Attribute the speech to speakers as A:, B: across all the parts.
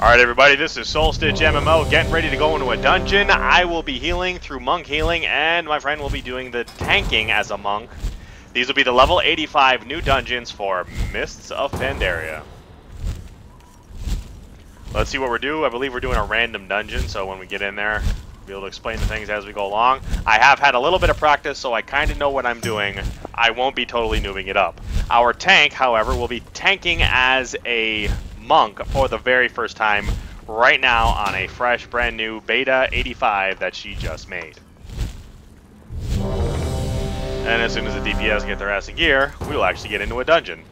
A: Alright everybody, this is Soulstitchmmo, getting ready to go into a dungeon. I will be healing through monk healing, and my friend will be doing the tanking as a monk. These will be the level 85 new dungeons for Mists of Pandaria. Let's see what we're doing. I believe we're doing a random dungeon, so when we get in there, we'll be able to explain the things as we go along. I have had a little bit of practice, so I kind of know what I'm doing. I won't be totally noobing it up. Our tank, however, will be tanking as a monk for the very first time right now on a fresh, brand new beta 85 that she just made. And as soon as the DPS get their ass in gear, we will actually get into a dungeon.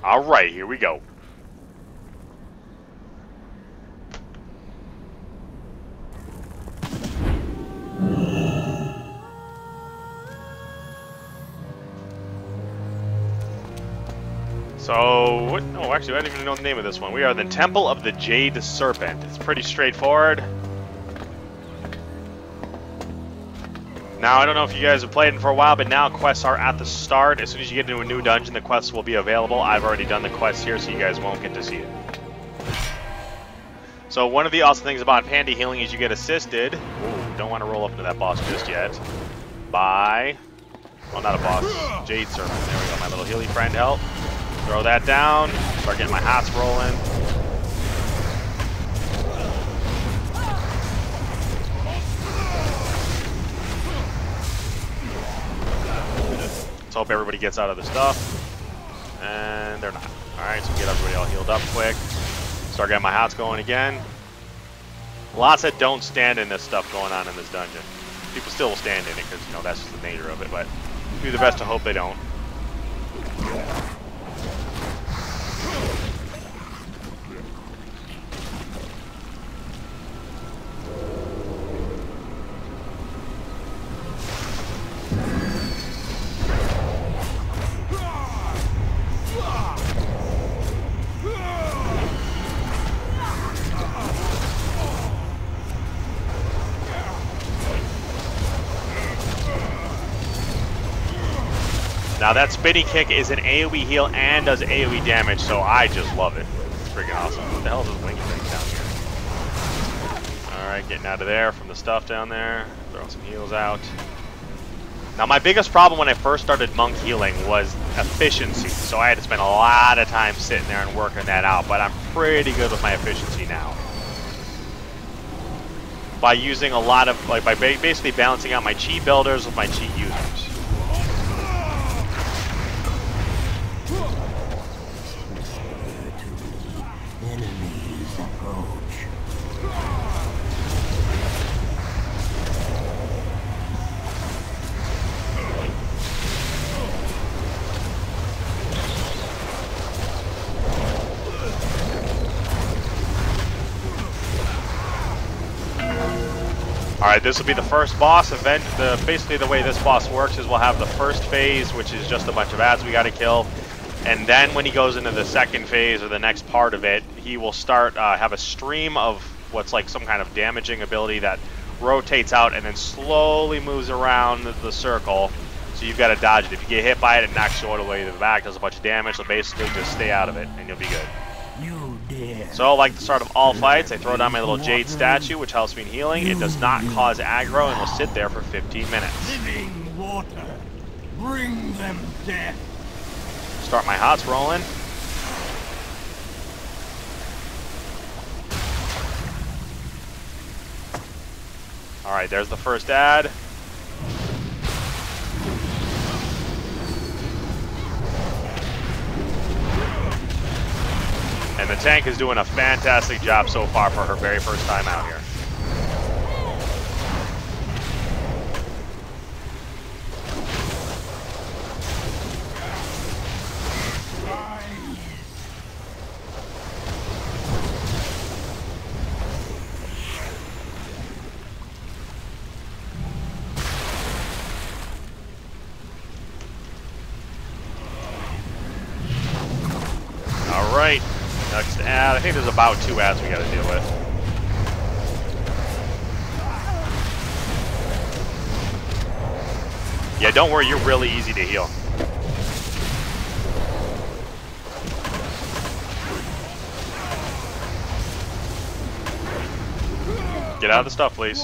A: Alright, here we go. So, what? Oh, actually, I don't even know the name of this one. We are the Temple of the Jade Serpent. It's pretty straightforward. Now, I don't know if you guys have played it for a while, but now quests are at the start. As soon as you get into a new dungeon, the quests will be available. I've already done the quests here, so you guys won't get to see it. So, one of the awesome things about Panda healing is you get assisted. Ooh, don't want to roll up into that boss just yet. By... well, not a boss. Jade Serpent. There we go. My little healy friend help. Throw that down. Start getting my hots rolling. Let's hope everybody gets out of the stuff. And they're not. Alright, so get everybody all healed up quick. Start getting my hots going again. Lots that don't stand in this stuff going on in this dungeon. People still will stand in it because, you know, that's just the nature of it, but do the best to hope they don't. Now that spinny kick is an AoE heal and does AoE damage, so I just love it. It's freaking awesome. What the hell is this wingy thing down here? Alright, getting out of there from the stuff down there. Throwing some heals out. Now my biggest problem when I first started monk healing was efficiency, so I had to spend a lot of time sitting there and working that out, but I'm pretty good with my efficiency now. By using a lot of, like, by basically balancing out my cheat builders with my cheat users. Alright, this will be the first boss event. Basically the way this boss works is we'll have the first phase, which is just a bunch of ads we gotta kill. And then when he goes into the second phase, or the next part of it, he will start, have a stream of what's like some kind of damaging ability that rotates out and then slowly moves around the circle. So you've got to dodge it. If you get hit by it, it knocks you all the way to the back, does a bunch of damage, so basically just stay out of it, and you'll be good. So, like the start of all fights, I throw down my little jade statue, which helps me in healing. It does not cause aggro, and will sit there for 15 minutes.
B: Living water, bring them death.
A: Start my hots rolling. Alright, there's the first ad. And the tank is doing a fantastic job so far for her very first time out here. Alright. Next ad. I think there's about 2 ads we gotta deal with. Yeah, don't worry, you're really easy to heal. Get out of the stuff, please.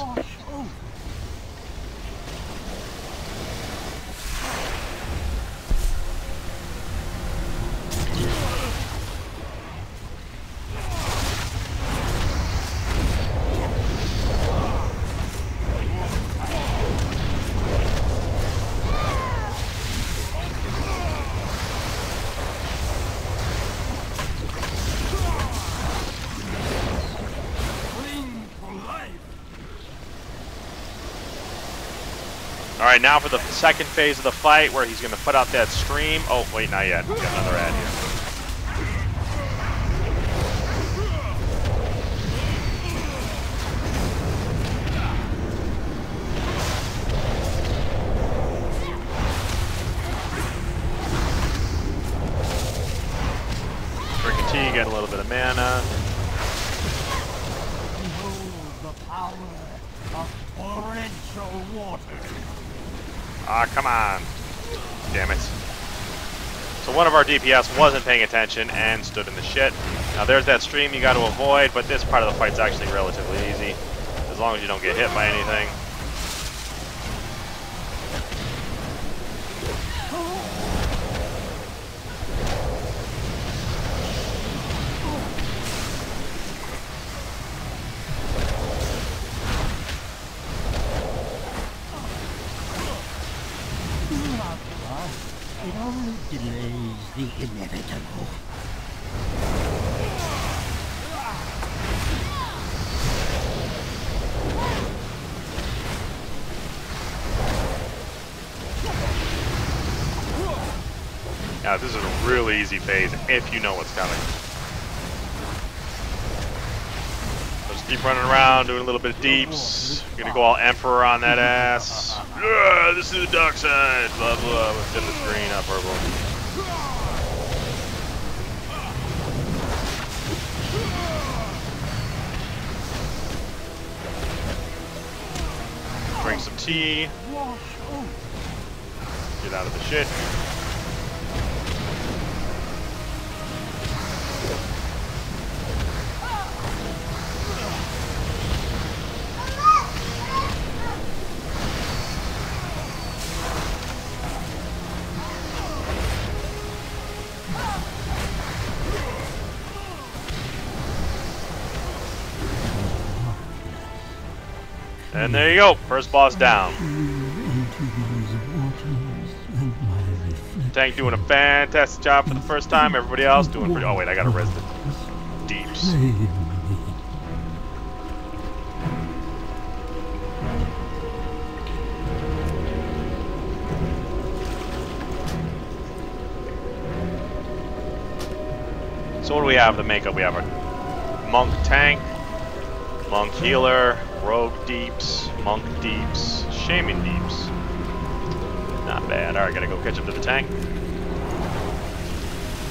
A: Alright, now for the second phase of the fight where he's going to put out that stream. Oh, wait, not yet. We've got another ad here. Drinking tea, get a little bit of mana.
B: Behold the power of torrential water.
A: Ah, come on. Damn it. So one of our DPS wasn't paying attention and stood in the shit. Now there's that stream you got to avoid, but this part of the fight's actually relatively easy, as long as you don't get hit by anything.
B: It only delays the inevitable.
A: Yeah, this is a really easy phase if you know what's coming. So just keep running around, doing a little bit of deeps. You're gonna go all Emperor on that ass. Yeah, this is the dark side. Blah blah. Let's get this green, not purple. Drink some tea. Get out of the shit. And there you go, first boss down. Tank doing a fantastic job for the first time. Everybody else doing pretty. Oh wait, I gotta res the deeps. So what do we have? The makeup. We have a monk tank, monk healer, rogue deeps, monk deeps, shaman deeps. Not bad. Alright, gotta go catch up to the tank.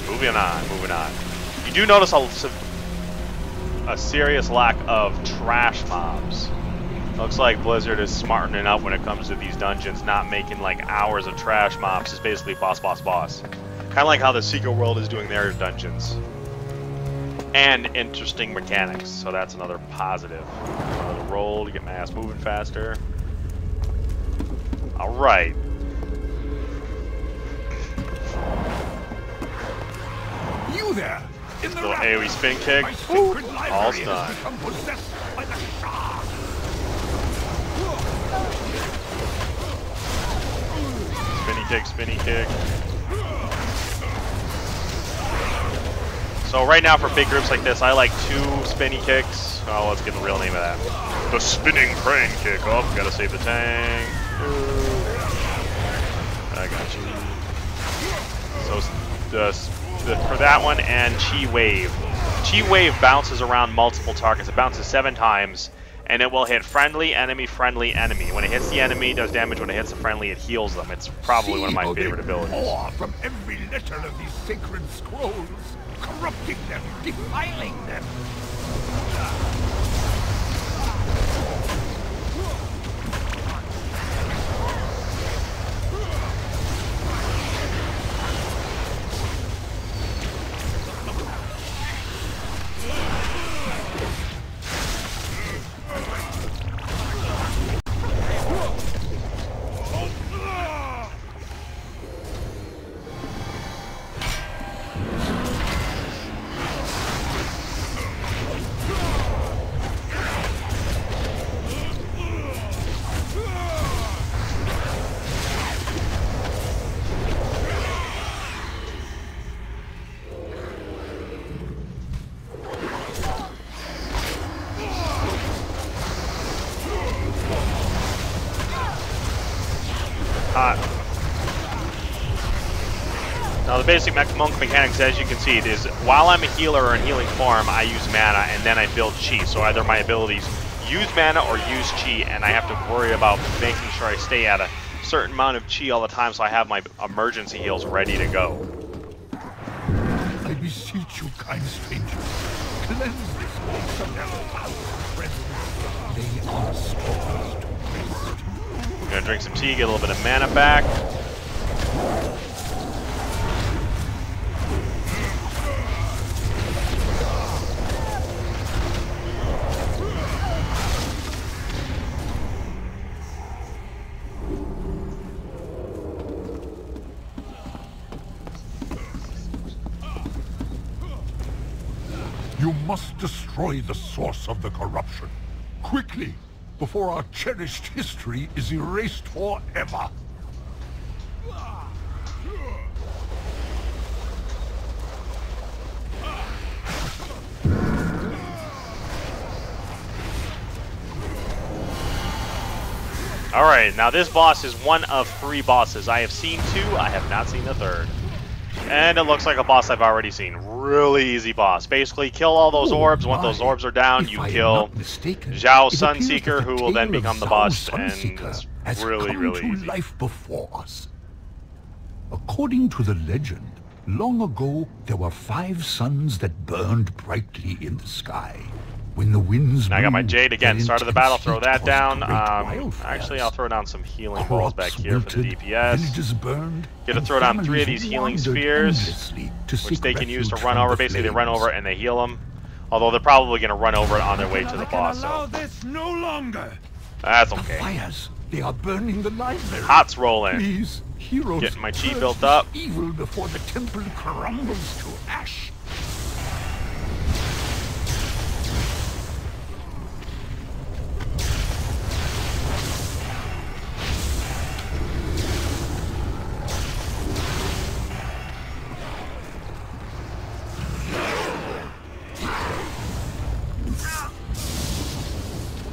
A: Moving on, moving on. You do notice a serious lack of trash mobs. Looks like Blizzard is smartening up when it comes to these dungeons, not making like hours of trash mobs. It's basically boss, boss, boss. Kind of like how the Secret World is doing their dungeons. And interesting mechanics, so that's another positive. Another roll to get my ass moving faster. Alright.
B: You there! In the
A: Little AoE spin kick. All done. Spinny kick, spinny kick. So right now for big groups like this, I like 2 spinny kicks. Oh, let's get the real name of that. The spinning crane kick. Oh, gotta save the tank. I got you. So for that one and Chi Wave. Chi Wave bounces around multiple targets. It bounces 7 times, and it will hit friendly, enemy, friendly, enemy. When it hits the enemy, it does damage. When it hits the friendly, it heals them. It's probably one of my favorite abilities.
B: Pour from every letter of these sacred scrolls, corrupting them, defiling them.
A: Now the basic monk mechanics, as you can see, is while I'm a healer or in healing form, I use mana and then I build chi. So either my abilities use mana or use chi, and I have to worry about making sure I stay at a certain amount of chi all the time so I have my emergency heals ready to go.
B: I beseech you, kind stranger, cleanse this place of their presence. They are stores to rest.
A: We're gonna drink some tea, get a little bit of mana back.
B: You must destroy the source of the corruption. Quickly, before our cherished history is erased forever.
A: Alright, now this boss is one of 3 bosses. I have seen 2, I have not seen the 3rd. And it looks like a boss I've already seen. Really easy boss. Basically, kill all those orbs. Once those orbs are down, you kill Zhao Sunseeker, who will then become the boss. And it's really, really easy.
B: Life before us. According to the legend, long ago there were 5 suns that burned brightly in the sky. When the winds
A: and I got my Jade again. Start of the battle. Throw that down. Actually, I'll throw down some healing balls back here for the DPS. Get to throw down 3 of these healing spheres, which they can use to run over. Basically, they run over and they heal them. Although they're probably going to run over it on their way to the boss. So
B: this no longer.
A: That's okay.
B: Fires. They are burning the library.
A: Hot's rolling.
B: Please, heroes,
A: getting my chi built up.
B: Evil before the temple crumbles to ash.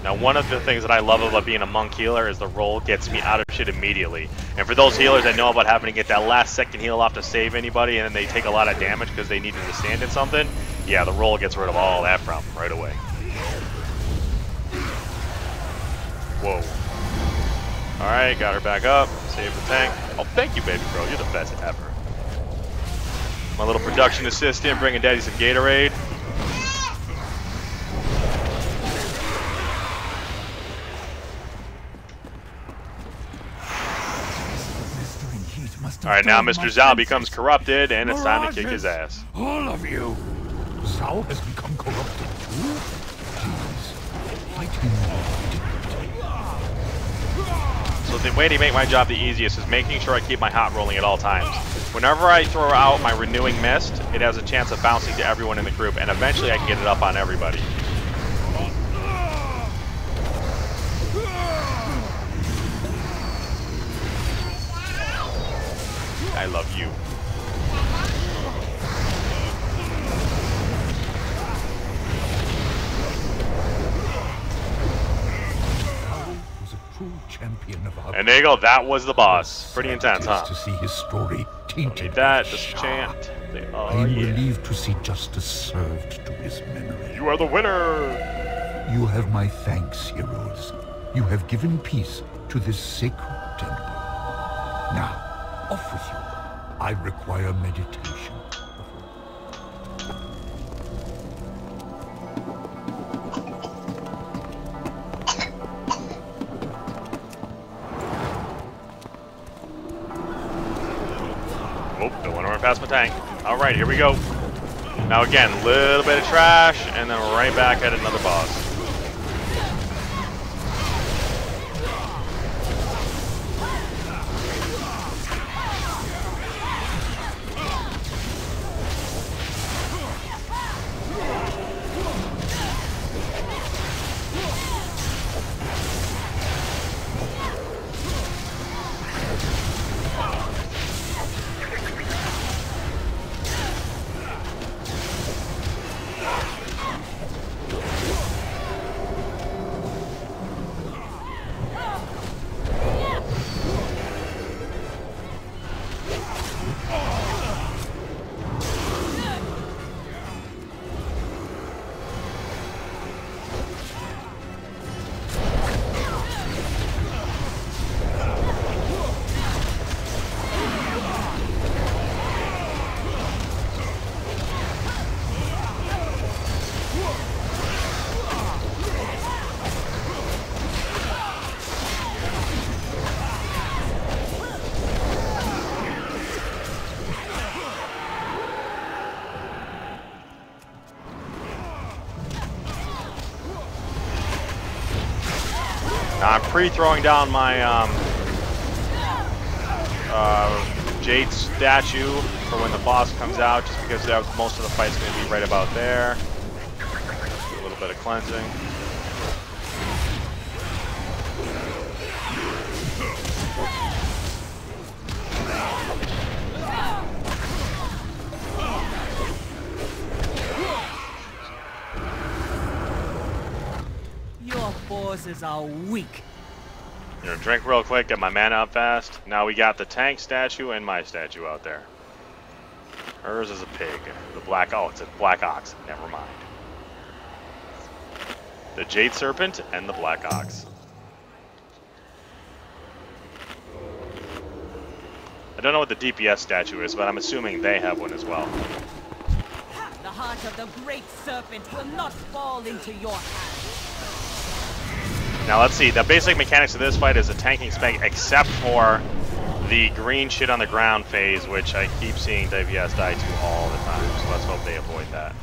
A: Now, one of the things that I love about being a monk healer is the roll gets me out of shit immediately. And for those healers that know about having to get that last second heal off to save anybody and then they take a lot of damage because they needed to stand in something, yeah, the roll gets rid of all that from right away. Whoa. Alright, got her back up. Save the tank. Oh, thank you, baby bro. You're the best ever. My little production assistant bringing daddy some Gatorade. Alright, now Mr. Zhao becomes corrupted, and it's time to kick his ass.
B: All of you! Zhao has become corrupted too? Please, fight him.
A: So the way to make my job the easiest is making sure I keep my hot rolling at all times. Whenever I throw out my renewing mist, it has a chance of bouncing to everyone in the group, and eventually I can get it up on everybody. I love you. And there you go. That was the boss. Pretty intense, huh?
B: To see his story tainted.
A: Need that. Just chant.
B: I am relieved to see justice served to his memory.
A: You are the winner.
B: You have my thanks, heroes. You have given peace to this sacred temple. Now, off with you. I require meditation.
A: Oh, don't want to run past my tank. Alright, here we go. Now again, a little bit of trash, and then we're right back at another boss. Now I'm pre-throwing down my Jade statue for when the boss comes out, just because most of the fight's going to be right about there. A little bit of cleansing.
C: Your forces are weak.
A: You know, drink real quick, get my mana up fast. Now we got the tank statue and my statue out there. Hers is a pig. The black, oh, it's a black ox. Never mind. The Jade Serpent and the black ox. I don't know what the DPS statue is, but I'm assuming they have one as well.
C: The heart of the great serpent will not fall into your hands.
A: Now let's see, the basic mechanics of this fight is a tanking spec except for the green shit on the ground phase, which I keep seeing DPS die to all the time, so let's hope they avoid that.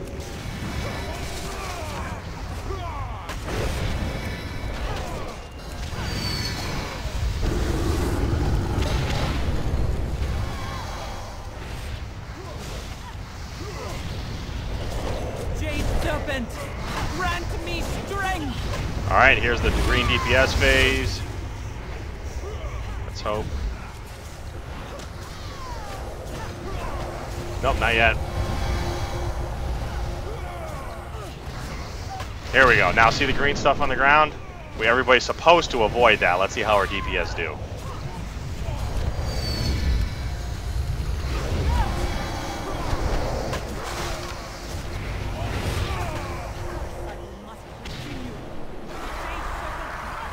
C: Jade Serpent, grant me strength!
A: Alright, here's the green DPS phase. Let's hope. Nope, not yet. Here we go. Now see the green stuff on the ground? Everybody's supposed to avoid that. Let's see how our DPS do.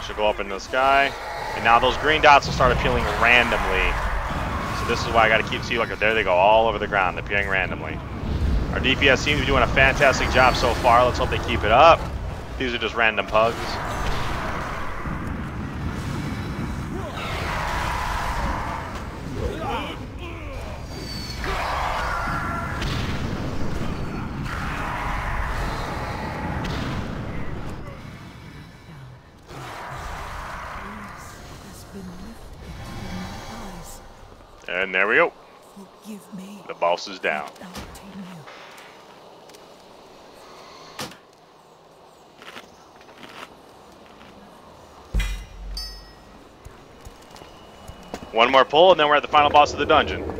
A: Should go up in the sky. And now those green dots will start appearing randomly. So this is why I got to keep, see, like, there they go, all over the ground, appearing randomly. Our DPS seems to be doing a fantastic job so far. Let's hope they keep it up. These are just random pugs. And there we go.
C: Forgive me.
A: The boss is down. One more pull, and then we're at the final boss of the dungeon.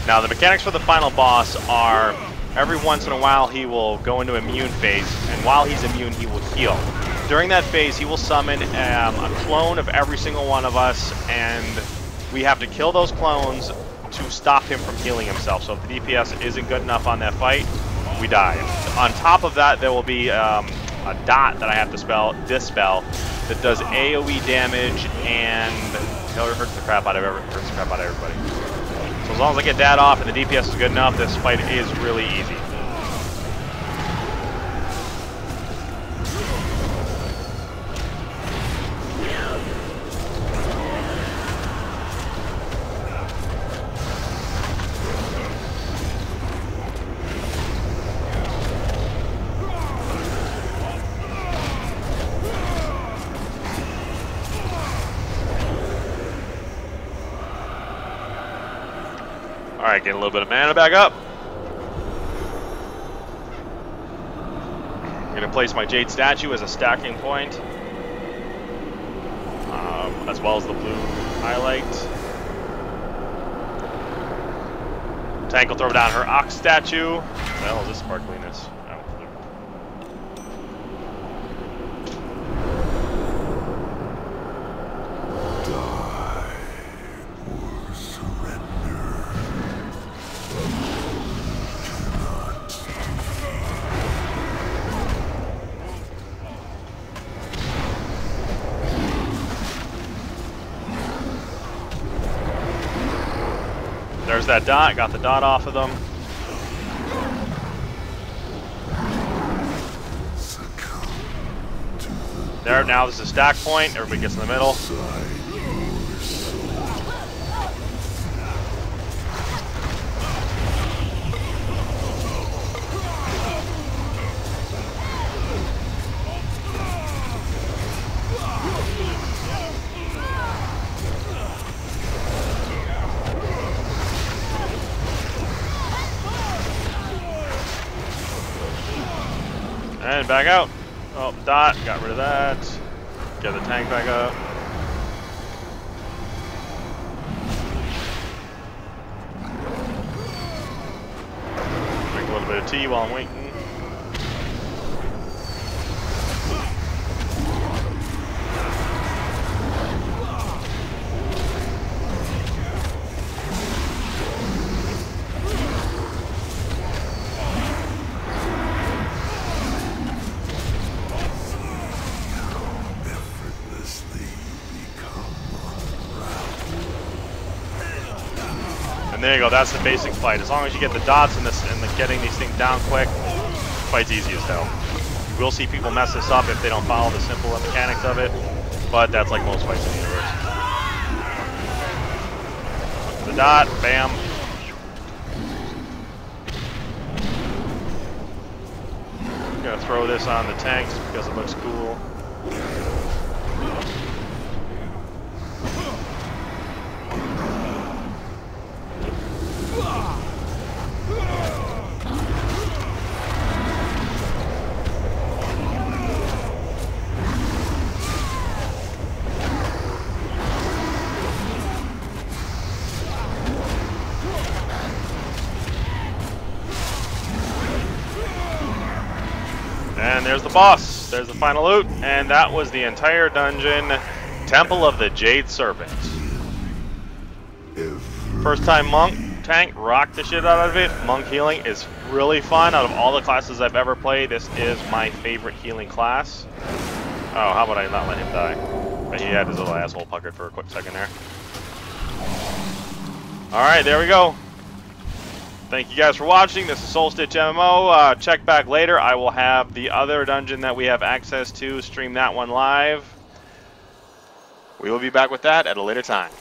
A: Now the mechanics for the final boss are every once in a while he will go into immune phase, and while he's immune he will heal. During that phase he will summon a clone of every single one of us, and we have to kill those clones to stop him from healing himself. So if the DPS isn't good enough on that fight, we die. On top of that there will be a dot that I have to dispel that does AoE damage and hurts the crap out of everybody. So as long as I get that off and the DPS is good enough, this fight is really easy. Alright, get a little bit of mana back up. I'm going to place my Jade statue as a stacking point, as well as the blue highlight. Tank will throw down her ox statue. What the hell is this sparkliness? There's that dot, got the dot off of them. There, now this is a stack point. Everybody gets in the middle. And back out. Oh, dot. Got rid of that. Get the tank back up. Drink a little bit of tea while I'm waiting. And there you go, that's the basic fight. As long as you get the dots and getting these things down quick, fight's easy as hell. You will see people mess this up if they don't follow the simple mechanics of it, but that's like most fights in the universe. The dot, bam. I'm gonna throw this on the tanks because it looks cool. And there's the boss. There's the final loot. And that was the entire dungeon. Temple of the Jade Serpent. First time monk tank, rocked the shit out of it. Monk healing is really fun. Out of all the classes I've ever played, this is my favorite healing class. Oh, how about I not let him die? But he had his little asshole puckered for a quick second there. Alright, there we go. Thank you guys for watching. This is Soulstitchmmo. Check back later. I will have the other dungeon that we have access to. Stream that one live. We will be back with that at a later time.